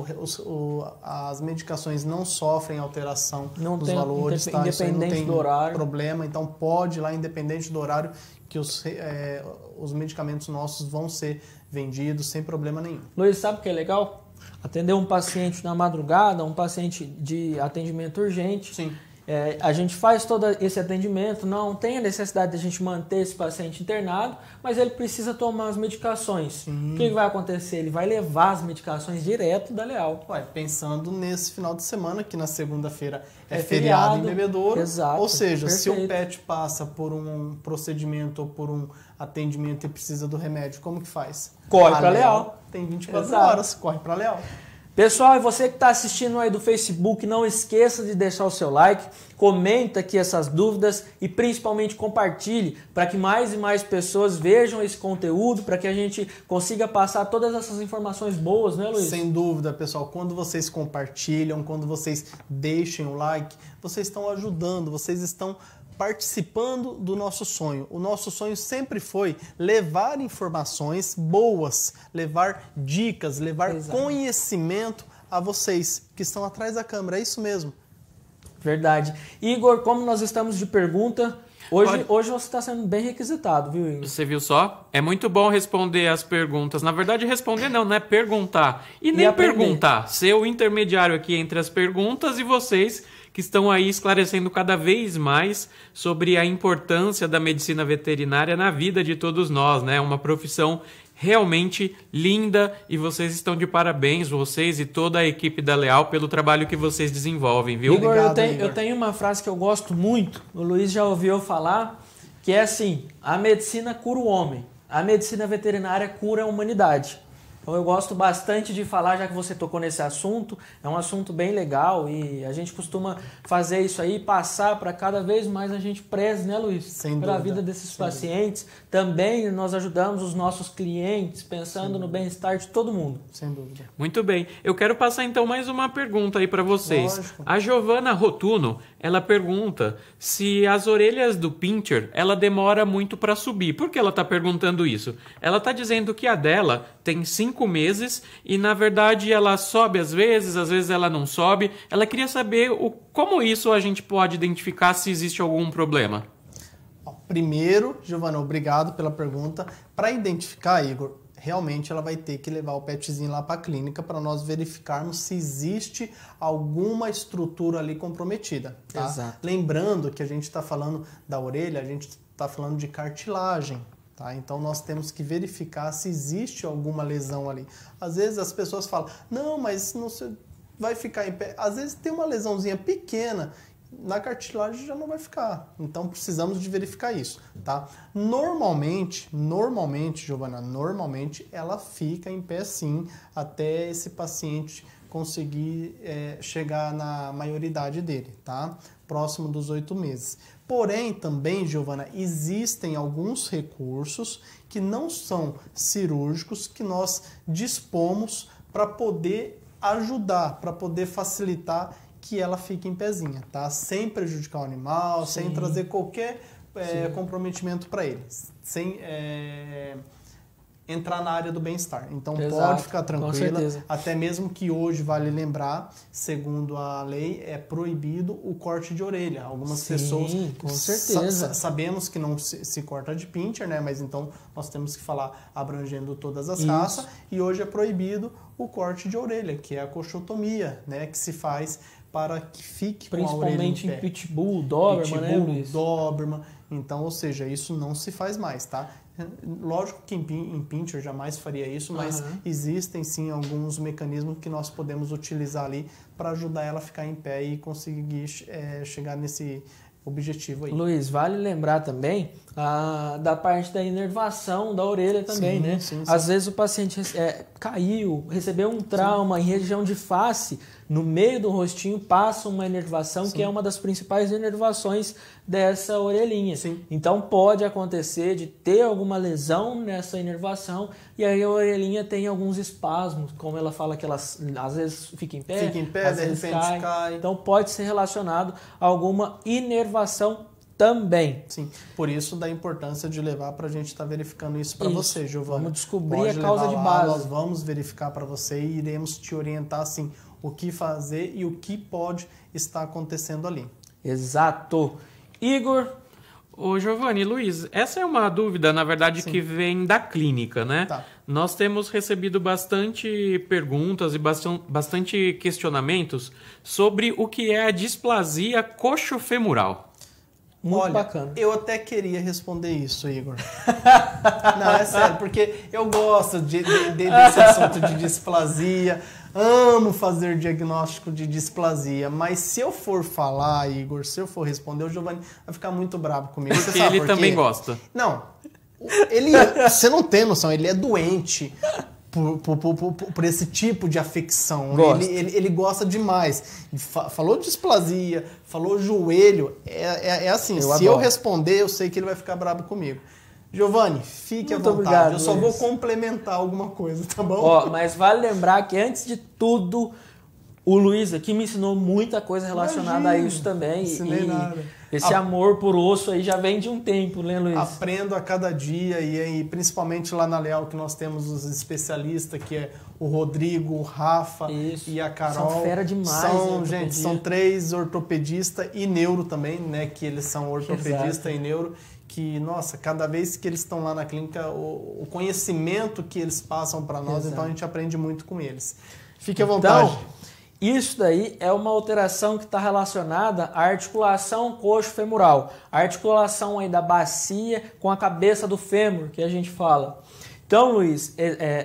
As medicações não sofrem alteração dos valores, tá? Independente do horário. Problema, então pode ir lá, independente do horário, que os medicamentos nossos vão ser vendidos sem problema nenhum. Luiz, sabe o que é legal? Atender um paciente na madrugada, um paciente de atendimento urgente. Sim. A gente faz todo esse atendimento, não tem a necessidade de a gente manter esse paciente internado, mas ele precisa tomar as medicações. Sim. O que vai acontecer? Ele vai levar as medicações direto da Leal. Pensando nesse final de semana, que na segunda-feira é feriado em Bebedouro. Exato, ou seja, perfeito. Se o pet passa por um procedimento ou por um atendimento e precisa do remédio, como que faz? Corre para Leal. Tem 24 horas, corre para Leal. Pessoal, e você que está assistindo aí do Facebook, não esqueça de deixar o seu like, comenta aqui essas dúvidas e principalmente compartilhe para que mais e mais pessoas vejam esse conteúdo, para que a gente consiga passar todas essas informações boas, né, Luiz? Sem dúvida, pessoal. Quando vocês compartilham, quando vocês deixem o like, vocês estão ajudando, vocês estão participando do nosso sonho. O nosso sonho sempre foi levar informações boas, levar dicas, levar conhecimento a vocês que estão atrás da câmera. É isso mesmo. Verdade. Igor, como nós estamos de pergunta, hoje você está sendo bem requisitado, viu, Igor? Você viu só? É muito bom responder as perguntas. Na verdade, responder não, né? Perguntar. E nem perguntar. Ser o intermediário aqui entre as perguntas e vocês que estão aí esclarecendo cada vez mais sobre a importância da medicina veterinária na vida de todos nós, né? Uma profissão realmente linda e vocês estão de parabéns, vocês e toda a equipe da Leal, pelo trabalho que vocês desenvolvem, viu? Igor, Obrigado, eu tenho uma frase que eu gosto muito, o Luiz já ouviu falar, que é assim: a medicina cura o homem, a medicina veterinária cura a humanidade. Então eu gosto bastante de falar, já que você tocou nesse assunto, é um assunto bem legal e a gente costuma fazer isso aí, passar para cada vez mais a gente preze, né, Luiz? Sem Pela dúvida. vida desses pacientes. Também nós ajudamos os nossos clientes, pensando no bem-estar de todo mundo. Sem dúvida. Muito bem. Eu quero passar então mais uma pergunta aí para vocês. Lógico. A Giovana Rotuno, ela pergunta se as orelhas do Pinscher, ela demora muito para subir. Por que ela está perguntando isso? Ela está dizendo que a dela tem 5 5 meses e, na verdade, ela sobe às vezes ela não sobe. Ela queria saber como isso a gente pode identificar se existe algum problema. Primeiro, Giovana, obrigado pela pergunta. Para identificar, Igor, realmente ela vai ter que levar o petzinho lá para a clínica para nós verificarmos se existe alguma estrutura ali comprometida. Tá? Exato. Lembrando que a gente está falando da orelha, a gente está falando de cartilagem. Tá? Então nós temos que verificar se existe alguma lesão ali. Às vezes as pessoas falam, não, mas não vai ficar em pé. Às vezes tem uma lesãozinha pequena, na cartilagem já não vai ficar. Então precisamos de verificar isso, tá? Normalmente, Giovana, ela fica em pé sim, até esse paciente conseguir chegar na maioridade dele, tá? Próximo dos 8 meses. Porém, também, Giovana, existem alguns recursos que não são cirúrgicos que nós dispomos para poder ajudar, para poder facilitar que ela fique em pezinha, tá? Sem prejudicar o animal, Sim. sem trazer qualquer comprometimento para ele, sem entrar na área do bem-estar. Então pode ficar tranquila, até mesmo que hoje, vale lembrar, segundo a lei, é proibido o corte de orelha. Algumas pessoas, com certeza. Sabemos que não se corta de pincher, né? Mas então nós temos que falar abrangendo todas as raças, e hoje é proibido o corte de orelha, que é a coxotomia, né? Que se faz para que fique com a orelha em pé. Principalmente em Pitbull, Doberman, né, Luiz? Doberman. Então, ou seja, isso não se faz mais, tá? Lógico que em pincher jamais faria isso, mas existem sim alguns mecanismos que nós podemos utilizar ali para ajudar ela a ficar em pé e conseguir chegar nesse objetivo aí. Luiz, vale lembrar também da parte da inervação da orelha também, né? Sim. Às vezes o paciente caiu, recebeu um trauma em região de face, no meio do rostinho passa uma inervação que é uma das principais inervações dessa orelhinha. Sim. Então pode acontecer de ter alguma lesão nessa inervação e aí a orelhinha tem alguns espasmos, como ela fala que ela às vezes fica em pé, às de vezes repente cai. Então pode ser relacionado a alguma inervação também. Sim, por isso da importância de levar para a gente estar verificando isso para você, Giovana. Vamos descobrir a causa de base. Nós vamos verificar para você e iremos te orientar assim o que fazer e o que pode estar acontecendo ali. Exato. Igor? Ô Giovanni, Luiz, essa é uma dúvida, na verdade, que vem da clínica, né? Tá. Nós temos recebido bastante perguntas e bastante questionamentos sobre o que é a displasia coxofemoral. Muito bacana. Eu até queria responder isso, Igor. Não, é sério, porque eu gosto desse assunto de displasia, amo fazer diagnóstico de displasia, mas se eu for falar, Igor, se eu for responder, o Giovanni vai ficar muito bravo comigo. Porque Você sabe ele por quê? também gosta. Não, você não tem noção, ele é doente por esse tipo de afecção. Ele gosta demais. Falou displasia, falou joelho. É assim, se eu responder, eu sei que ele vai ficar bravo comigo. Giovanni, fique à vontade. Obrigado, eu só vou complementar alguma coisa, tá bom? Ó, mas vale lembrar que antes de tudo, o Luiz aqui me ensinou muita coisa relacionada a isso também. Ensinei nada. Esse amor por osso aí já vem de um tempo, né, Luiz? Aprendo a cada dia e principalmente lá na Leal que nós temos os especialistas, que é o Rodrigo, o Rafa e a Carol. São fera demais. Gente, são 3 ortopedistas e neuro também, né? Que eles são ortopedista e neuro. Que, nossa, cada vez que eles estão lá na clínica, o conhecimento que eles passam para nós, então a gente aprende muito com eles. Fique à vontade. Então, isso daí é uma alteração que está relacionada à articulação coxo-femoral, a articulação aí da bacia com a cabeça do fêmur, que a gente fala. Então, Luiz,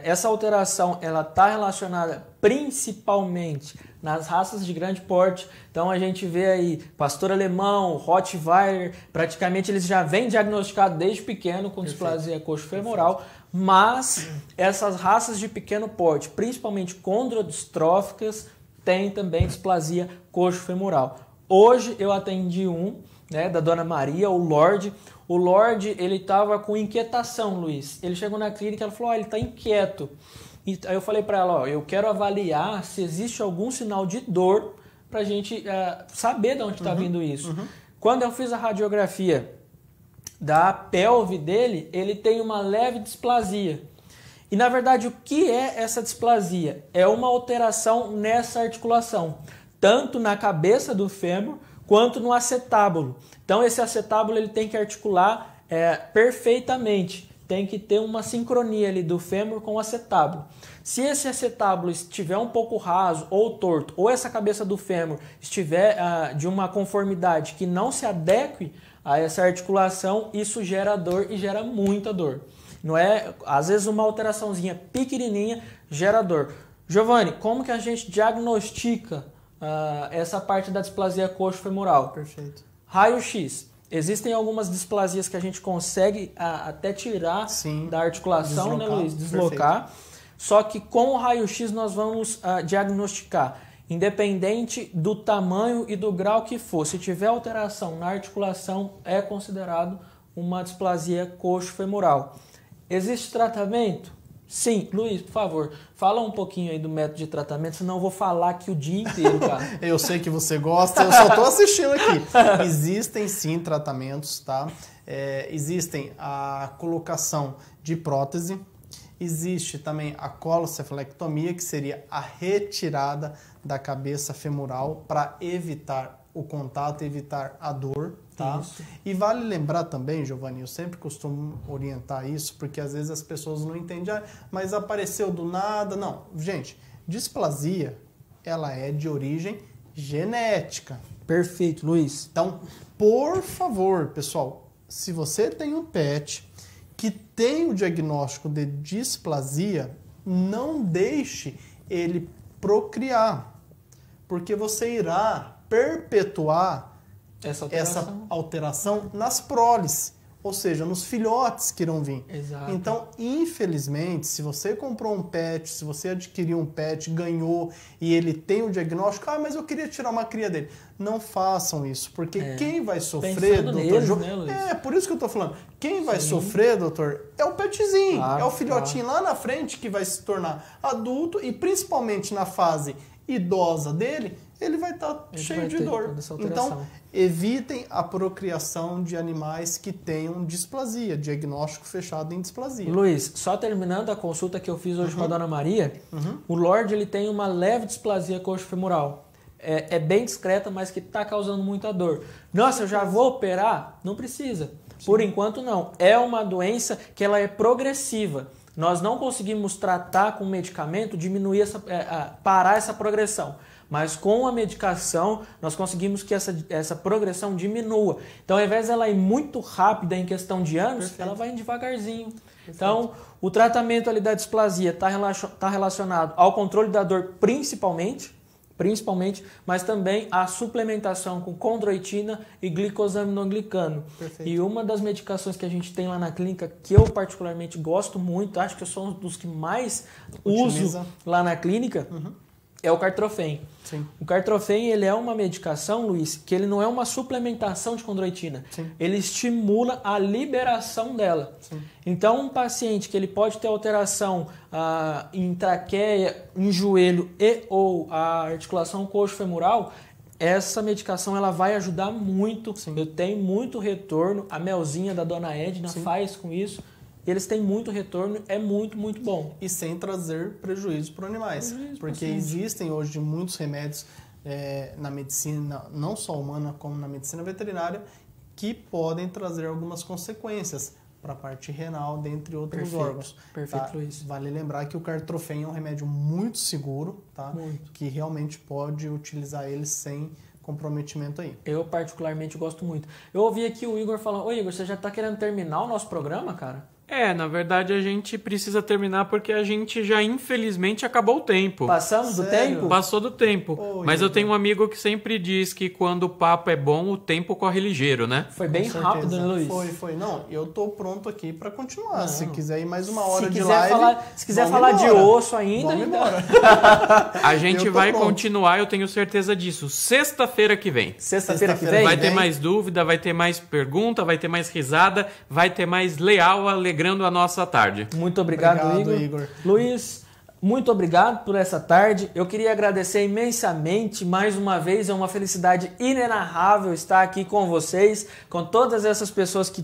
essa alteração ela está relacionada principalmente nas raças de grande porte. Então a gente vê aí pastor alemão, Rottweiler, praticamente eles já vêm diagnosticados desde pequeno com displasia coxo-femoral, mas essas raças de pequeno porte, principalmente condrodistróficas, tem também displasia coxo-femoral. Hoje eu atendi da Dona Maria, o Lorde. O Lorde, ele estava com inquietação, Luiz. Ele chegou na clínica e falou, ele está inquieto. E aí eu falei para ela, eu quero avaliar se existe algum sinal de dor para a gente saber de onde está vindo isso. Quando eu fiz a radiografia da pelve dele, ele tem uma leve displasia. E na verdade, o que é essa displasia? É uma alteração nessa articulação, tanto na cabeça do fêmur quanto no acetábulo. Então esse acetábulo ele tem que articular perfeitamente, tem que ter uma sincronia ali do fêmur com o acetábulo. Se esse acetábulo estiver um pouco raso ou torto, ou essa cabeça do fêmur estiver de uma conformidade que não se adeque a essa articulação, isso gera dor e gera muita dor. Não é, às vezes uma alteraçãozinha pequenininha gera dor. Giovanni, como que a gente diagnostica essa parte da displasia coxo-femoral? Perfeito. Raio-X. Existem algumas displasias que a gente consegue até tirar da articulação, deslocar, né, Luiz? Deslocar. Perfeito. Só que com o raio-X nós vamos diagnosticar, independente do tamanho e do grau que for. Se tiver alteração na articulação, é considerado uma displasia coxo-femoral. Existe tratamento? Sim. Luiz, por favor, fala um pouquinho aí do método de tratamento, senão eu vou falar aqui o dia inteiro, cara. Eu sei que você gosta, eu só estou assistindo aqui. Existem sim tratamentos, tá? Existem a colocação de prótese, existe também a colocefalectomia, que seria a retirada da cabeça femoral para evitar o contato, evitar a dor, tá? Isso. E vale lembrar também, Giovanni, eu sempre costumo orientar isso, porque às vezes as pessoas não entendem, mas apareceu do nada. Não, gente, displasia, ela é de origem genética. Perfeito, Luiz. Então, por favor, pessoal, se você tem um pet que tem o diagnóstico de displasia, não deixe ele procriar, porque você irá perpetuar essa alteração nas proles, ou seja, nos filhotes que irão vir. Exato. Então, infelizmente, se você comprou um pet, se você adquiriu um pet, ganhou e ele tem o diagnóstico, mas eu queria tirar uma cria dele. Não façam isso, porque quem vai sofrer, doutor João, por isso que eu tô falando, quem vai sofrer, doutor, é o petzinho, é o filhotinho lá na frente que vai se tornar adulto e principalmente na fase idosa dele, ele vai estar cheio de dor. Então, evitem a procriação de animais que tenham displasia, diagnóstico fechado em displasia. Luiz, só terminando a consulta que eu fiz hoje com a Dona Maria, o Lorde ele tem uma leve displasia coxo-femoral. É bem discreta, mas que está causando muita dor. Nossa, eu já vou operar? Não precisa. Sim. Por enquanto, não. É uma doença que ela é progressiva. Nós não conseguimos tratar com medicamento, diminuir parar essa progressão. Mas com a medicação, nós conseguimos que essa progressão diminua. Então, ao invés dela ir muito rápida em questão de anos, ela vai devagarzinho. Perfeito. Então, o tratamento ali da displasia está relacionado ao controle da dor principalmente, mas também a suplementação com condroitina e glicosaminoglicano. Perfeito. E uma das medicações que a gente tem lá na clínica, que eu particularmente gosto muito, acho que eu sou um dos que mais uso lá na clínica, é o Cartrofen. Sim. O Cartrofen, ele é uma medicação, Luiz, que ele não é uma suplementação de condroitina. Sim. Ele estimula a liberação dela. Sim. Então, um paciente que ele pode ter alteração em traqueia, em joelho e ou a articulação coxo-femoral, essa medicação ela vai ajudar muito. Sim. Eu tenho muito retorno. A Melzinha da Dona Edna faz com isso. Eles têm muito retorno, é muito, muito bom. E sem trazer prejuízo para animais. Porque existem hoje muitos remédios na medicina, não só humana, como na medicina veterinária, que podem trazer algumas consequências para a parte renal, dentre outros órgãos. Perfeito, tá? Luiz. Vale lembrar que o Cartrofen é um remédio muito seguro, tá? Muito. Que realmente pode utilizar ele sem comprometimento aí. Eu particularmente gosto muito. Eu ouvi aqui o Igor falando, ô Igor, você já está querendo terminar o nosso programa, cara? Na verdade a gente precisa terminar porque a gente já infelizmente acabou o tempo. Passamos do tempo? Passou do tempo. Mas eu tenho um amigo que sempre diz que quando o papo é bom, o tempo corre ligeiro, né? Foi bem rápido, né, Luiz? Foi. Não, eu tô pronto aqui para continuar. Não. Se quiser ir mais uma hora de live... Se quiser falar de osso ainda... Vamos embora. A gente vai continuar, eu tenho certeza disso. Sexta-feira que vem. Sexta-feira que vem? Vai ter mais dúvida, vai ter mais pergunta, vai ter mais risada, vai ter mais leal alegrando a nossa tarde. Muito obrigado, Igor. Luiz, muito obrigado por essa tarde. Eu queria agradecer imensamente, mais uma vez, é uma felicidade inenarrável estar aqui com vocês, com todas essas pessoas que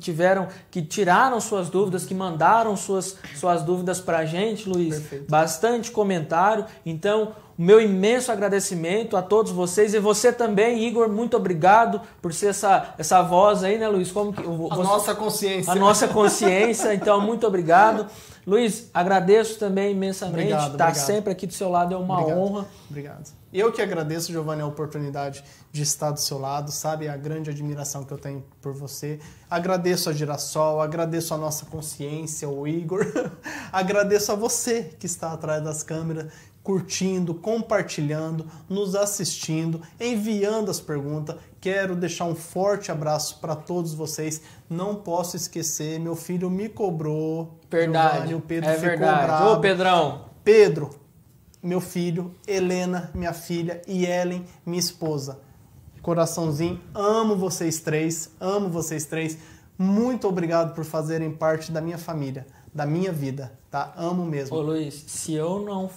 tiraram suas dúvidas, que mandaram suas dúvidas pra gente, Luiz. Perfeito. Bastante comentário. Então, o meu imenso agradecimento a todos vocês e você também, Igor, muito obrigado por ser essa voz aí, né, Luiz? Como que, nossa consciência. A nossa consciência, então, muito obrigado. Luiz, agradeço também imensamente. Estar sempre aqui do seu lado é uma honra. Obrigado. Eu que agradeço, Giovanni, a oportunidade de estar do seu lado, sabe? A grande admiração que eu tenho por você. Agradeço a Girassol, agradeço a nossa consciência, o Igor. Agradeço a você que está atrás das câmeras, curtindo, compartilhando, nos assistindo, enviando as perguntas. Quero deixar um forte abraço para todos vocês. Não posso esquecer, meu filho me cobrou. Verdade, Giovanni, o Pedro ficou verdade. bravo. Ô, Pedrão. Pedro, meu filho, Helena, minha filha, e Ellen, minha esposa. Coraçãozinho, amo vocês três, amo vocês três. Muito obrigado por fazerem parte da minha família, da minha vida, tá? Amo mesmo. Ô Luiz, se eu não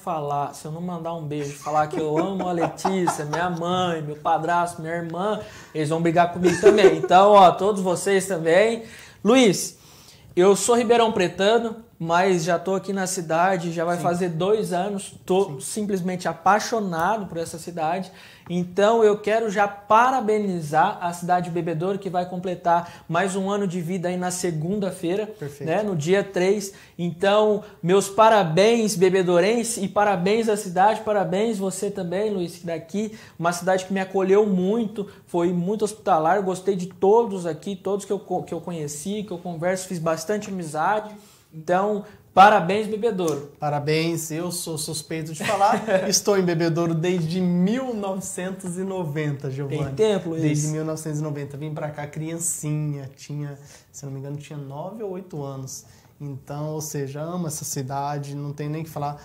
mandar um beijo, falar que eu amo a Letícia, minha mãe, meu padrasto, minha irmã, eles vão brigar comigo também. Então, ó, todos vocês também. Luiz, eu sou ribeirão pretano, mas já tô aqui na cidade, já vai fazer 2 anos, tô simplesmente apaixonado por essa cidade. Então eu quero já parabenizar a cidade de Bebedouro, que vai completar mais um ano de vida aí na segunda-feira, né, no dia 3. Então, meus parabéns, bebedourense, e parabéns à cidade, parabéns você também, Luiz, daqui, uma cidade que me acolheu muito, foi muito hospitalar, gostei de todos aqui, todos que eu conheci, que eu converso, fiz bastante amizade. Então, parabéns, Bebedouro. Parabéns, eu sou suspeito de falar. Estou em Bebedouro desde 1990, Giovanni. Tem tempo, Luiz? Desde 1990. Vim pra cá criancinha, se não me engano, tinha 9 ou 8 anos. Então, ou seja, amo essa cidade, não tem nem o que falar.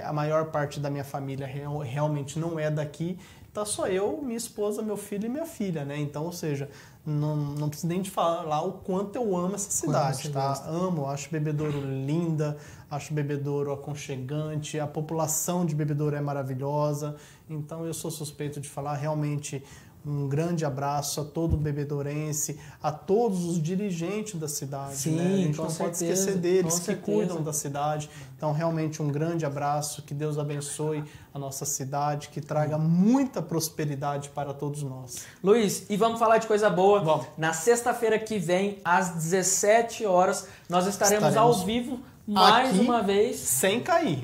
A maior parte da minha família realmente não é daqui. Tá só eu, minha esposa, meu filho e minha filha, né? Então, ou seja, não preciso nem de falar o quanto eu amo essa cidade, tá? Amo, acho Bebedouro linda, acho Bebedouro aconchegante, a população de Bebedouro é maravilhosa. Então, eu sou suspeito de falar realmente. Um grande abraço a todo bebedourense, a todos os dirigentes da cidade. Sim, né? A gente não certeza, pode esquecer deles que certeza. cuidam da cidade. Então, realmente, um grande abraço. Que Deus abençoe a nossa cidade, que traga muita prosperidade para todos nós. Luiz, e vamos falar de coisa boa. Vamos. Na sexta-feira que vem, às 17 horas, nós estaremos ao vivo mais aqui, uma vez. Sem cair.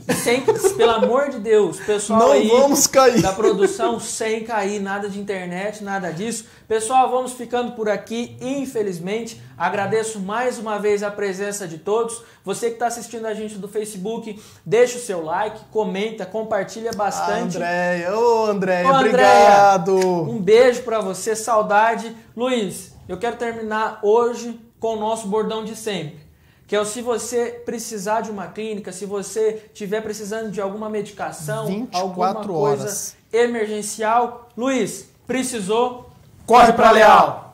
Pelo amor de Deus, pessoal Não aí vamos cair. da produção, sem cair, nada de internet, nada disso. Pessoal, vamos ficando por aqui, infelizmente. Agradeço mais uma vez a presença de todos. Você que está assistindo a gente do Facebook, deixa o seu like, comenta, compartilha bastante. Andréia, Andréia, obrigado. Um beijo para você, saudade. Luiz, eu quero terminar hoje com o nosso bordão de sempre. Que é se você precisar de uma clínica, se você estiver precisando de alguma medicação, alguma coisa emergencial. Luiz, precisou? Corre pra Leal!